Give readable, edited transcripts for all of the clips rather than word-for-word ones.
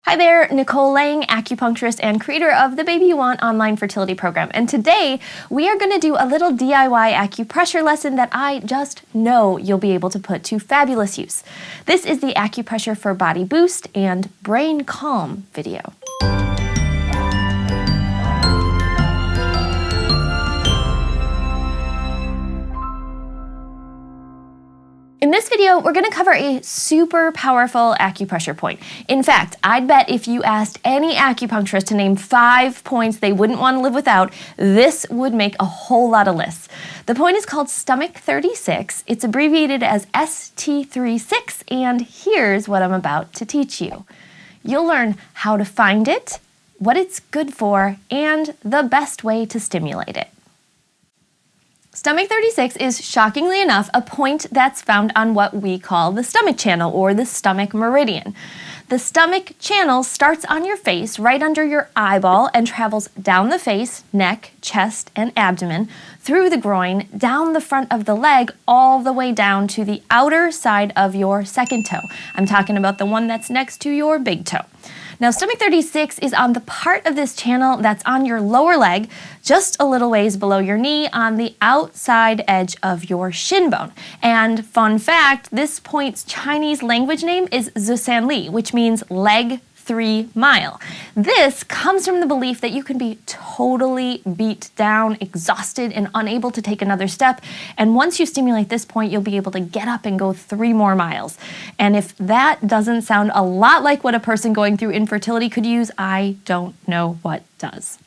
Hi there, Nicole Lang, acupuncturist and creator of the Baby You Want online fertility program. And today we are going to do a little DIY acupressure lesson that I just know you'll be able to put to fabulous use. This is the Acupressure for Body Boost and Brain Calm video. In this video, we're going to cover a super powerful acupressure point. In fact, I'd bet if you asked any acupuncturist to name 5 points they wouldn't want to live without, this would make a whole lot of lists. The point is called stomach 36. It's abbreviated as ST36, and here's what I'm about to teach you. You'll learn how to find it, what it's good for, and the best way to stimulate it. Stomach 36 is, shockingly enough, a point that's found on what we call the stomach channel or the stomach meridian. The stomach channel starts on your face right under your eyeball and travels down the face, neck, chest, and abdomen, through the groin, down the front of the leg, all the way down to the outer side of your second toe. I'm talking about the one that's next to your big toe. Now, stomach 36 is on the part of this channel that's on your lower leg, just a little ways below your knee on the outside edge of your shin bone. And fun fact, this point's Chinese language name is Zusan Li, which means leg 3 mile. This comes from the belief that you can be totally beat down, exhausted, and unable to take another step. And once you stimulate this point, you'll be able to get up and go 3 more miles. And if that doesn't sound a lot like what a person going through infertility could use, I don't know what does.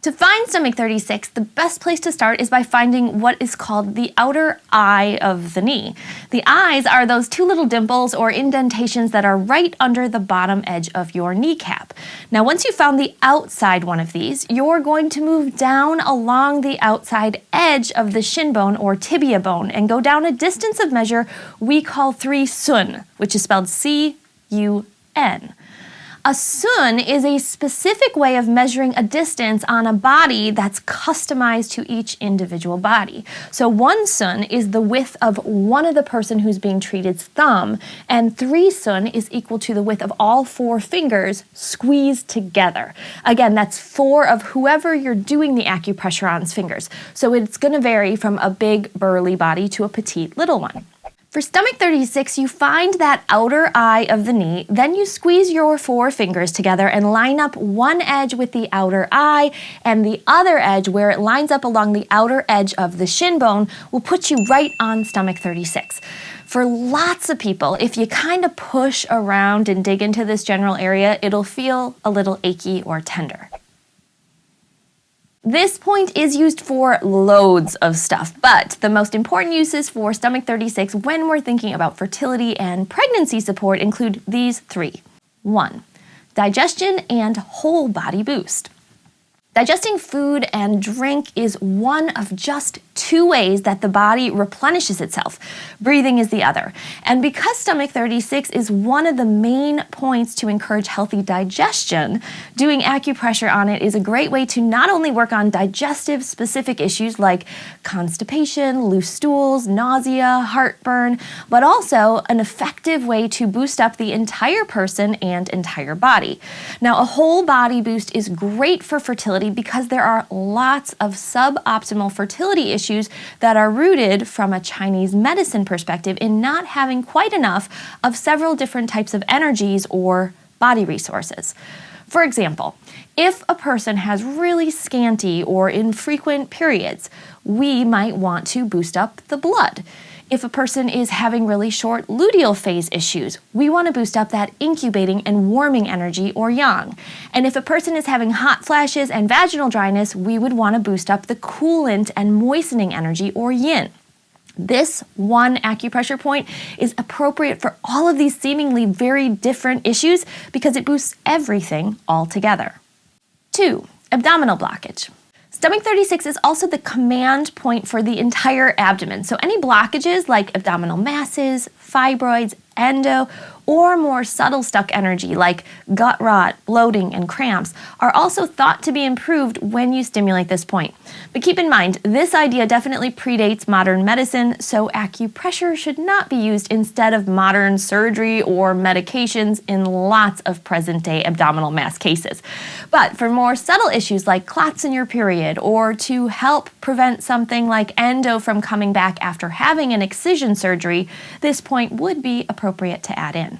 To find stomach 36, the best place to start is by finding what is called the outer eye of the knee. The eyes are those 2 little dimples or indentations that are right under the bottom edge of your kneecap. Now, once you've found the outside one of these, you're going to move down along the outside edge of the shin bone or tibia bone and go down a distance of measure we call 3 sun, which is spelled C-U-N. A sun is a specific way of measuring a distance on a body that's customized to each individual body. So 1 sun is the width of one of the person who's being treated's thumb, and 3 sun is equal to the width of all 4 fingers squeezed together. Again, that's 4 of whoever you're doing the acupressure on's fingers. So it's going to vary from a big burly body to a petite little one. For stomach 36, you find that outer eye of the knee, then you squeeze your 4 fingers together and line up one edge with the outer eye, and the other edge where it lines up along the outer edge of the shin bone will put you right on stomach 36. For lots of people, if you kind of push around and dig into this general area, it'll feel a little achy or tender. This point is used for loads of stuff, but the most important uses for stomach 36 when we're thinking about fertility and pregnancy support include these 3. 1. Digestion and whole body boost. Digesting food and drink is one of just 2 ways that the body replenishes itself. Breathing is the other. And because stomach 36 is one of the main points to encourage healthy digestion, doing acupressure on it is a great way to not only work on digestive specific issues like constipation, loose stools, nausea, heartburn, but also an effective way to boost up the entire person and entire body. Now, a whole body boost is great for fertility because there are lots of suboptimal fertility issues that are rooted from a Chinese medicine perspective in not having quite enough of several different types of energies or body resources. For example, if a person has really scanty or infrequent periods, we might want to boost up the blood. If a person is having really short luteal phase issues, we want to boost up that incubating and warming energy or yang. And if a person is having hot flashes and vaginal dryness, we would want to boost up the coolant and moistening energy or yin. This one acupressure point is appropriate for all of these seemingly very different issues because it boosts everything all together. 2. Abdominal blockage. Stomach 36 is also the command point for the entire abdomen, so any blockages like abdominal masses, fibroids, endo, or more subtle stuck energy like gut rot, bloating, and cramps are also thought to be improved when you stimulate this point. But keep in mind, this idea definitely predates modern medicine, so acupressure should not be used instead of modern surgery or medications in lots of present-day abdominal mass cases. But for more subtle issues like clots in your period, or to help prevent something like endo from coming back after having an excision surgery, this point would be appropriate to add in.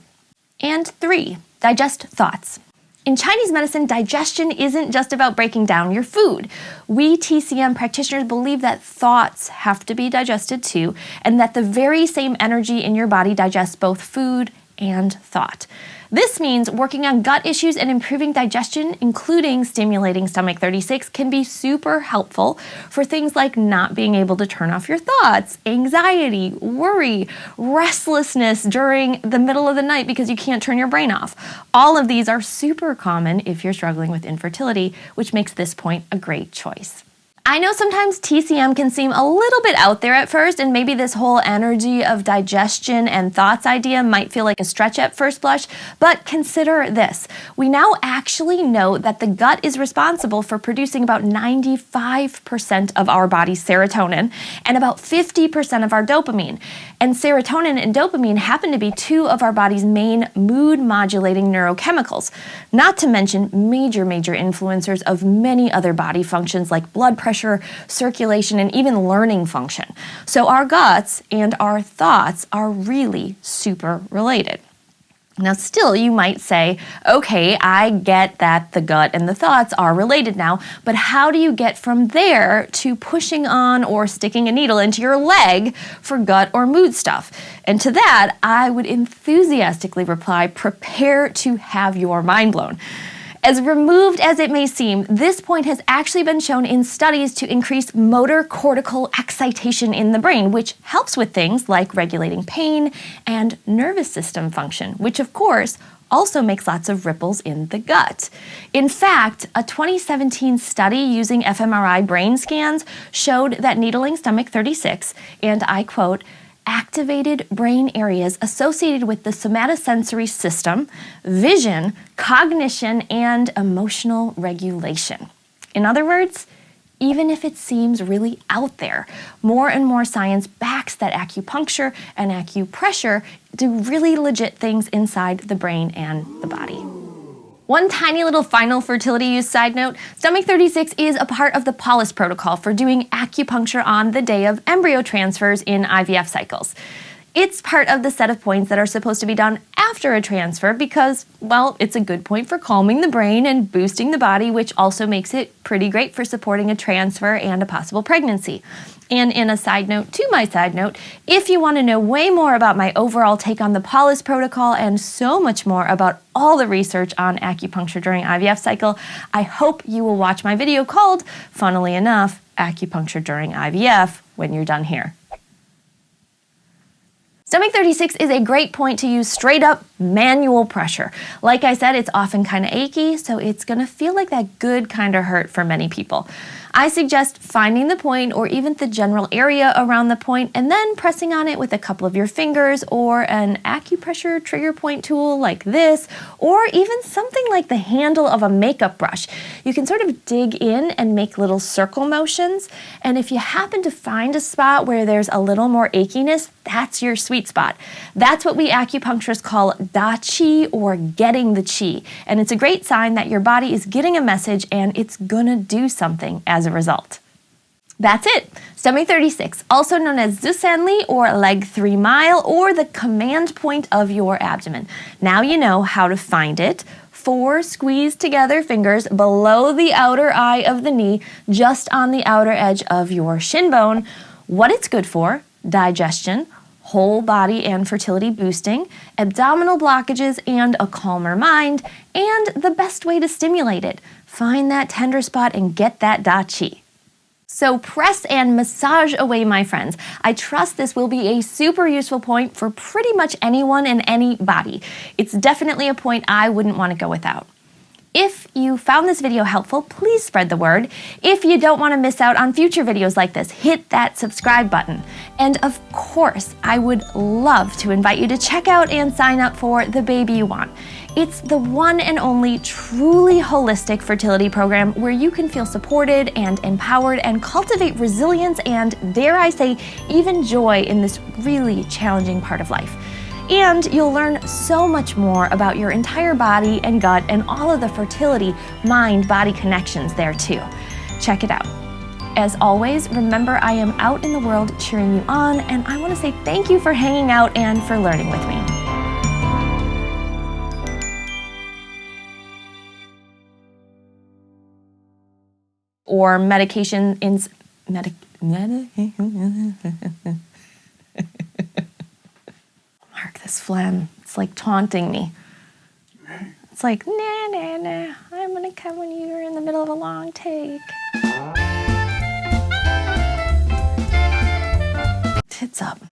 And 3, digest thoughts. In Chinese medicine, digestion isn't just about breaking down your food. We TCM practitioners believe that thoughts have to be digested too, and that the very same energy in your body digests both food and thought. This means working on gut issues and improving digestion, including stimulating stomach 36, can be super helpful for things like not being able to turn off your thoughts, anxiety, worry, restlessness during the middle of the night because you can't turn your brain off. All of these are super common if you're struggling with infertility, which makes this point a great choice. I know sometimes TCM can seem a little bit out there at first, and maybe this whole energy of digestion and thoughts idea might feel like a stretch at first blush, but consider this. We now actually know that the gut is responsible for producing about 95% of our body's serotonin and about 50% of our dopamine. And serotonin and dopamine happen to be 2 of our body's main mood-modulating neurochemicals, not to mention major influencers of many other body functions like blood pressure, circulation, and even learning function. So our guts and our thoughts are really super related. Now, still, you might say, okay, I get that the gut and the thoughts are related now, but how do you get from there to pushing on or sticking a needle into your leg for gut or mood stuff? And to that, I would enthusiastically reply, prepare to have your mind blown. As removed as it may seem, this point has actually been shown in studies to increase motor cortical excitation in the brain, which helps with things like regulating pain and nervous system function, which of course also makes lots of ripples in the gut. In fact, a 2017 study using fMRI brain scans showed that needling stomach 36, and I quote, activated brain areas associated with the somatosensory system, vision, cognition, and emotional regulation. In other words, even if it seems really out there, more and more science backs that acupuncture and acupressure do really legit things inside the brain and the body. One tiny little final fertility use side note, stomach 36 is a part of the Paulus protocol for doing acupuncture on the day of embryo transfers in IVF cycles. It's part of the set of points that are supposed to be done after a transfer because, well, it's a good point for calming the brain and boosting the body, which also makes it pretty great for supporting a transfer and a possible pregnancy. And in a side note to my side note, if you want to know way more about my overall take on the Paulus protocol and so much more about all the research on acupuncture during IVF cycle, I hope you will watch my video called, funnily enough, Acupuncture During IVF when you're done here. Stomach 36 is a great point to use straight up manual pressure. Like I said, it's often kind of achy, so it's going to feel like that good kind of hurt for many people. I suggest finding the point or even the general area around the point and then pressing on it with a couple of your fingers or an acupressure trigger point tool like this, or even something like the handle of a makeup brush. You can sort of dig in and make little circle motions, and if you happen to find a spot where there's a little more achiness, that's your sweet spot. That's what we acupuncturists call da qi, or getting the qi, and it's a great sign that your body is getting a message and it's gonna do something as a result. That's it. Stomach 36, also known as Zusanli or leg 3 mile, or the command point of your abdomen. Now you know how to find it. 4 squeezed together fingers below the outer eye of the knee, just on the outer edge of your shin bone. What it's good for: digestion, whole body and fertility boosting, abdominal blockages and a calmer mind, and the best way to stimulate it. Find that tender spot and get that da qi. So press and massage away, my friends. I trust this will be a super useful point for pretty much anyone and any body. It's definitely a point I wouldn't want to go without. If you found this video helpful, please spread the word. If you don't want to miss out on future videos like this, hit that subscribe button. And of course, I would love to invite you to check out and sign up for The Baby You Want. It's the one and only truly holistic fertility program where you can feel supported and empowered and cultivate resilience and, dare I say, even joy in this really challenging part of life. And you'll learn so much more about your entire body and gut and all of the fertility mind-body connections there too. Check it out. As always, remember I am out in the world cheering you on, and I want to say thank you for hanging out and for learning with me. Or medication in Mark, this phlegm, it's like taunting me. It's like, nah, I'm gonna come when you're in the middle of a long take. Tits up.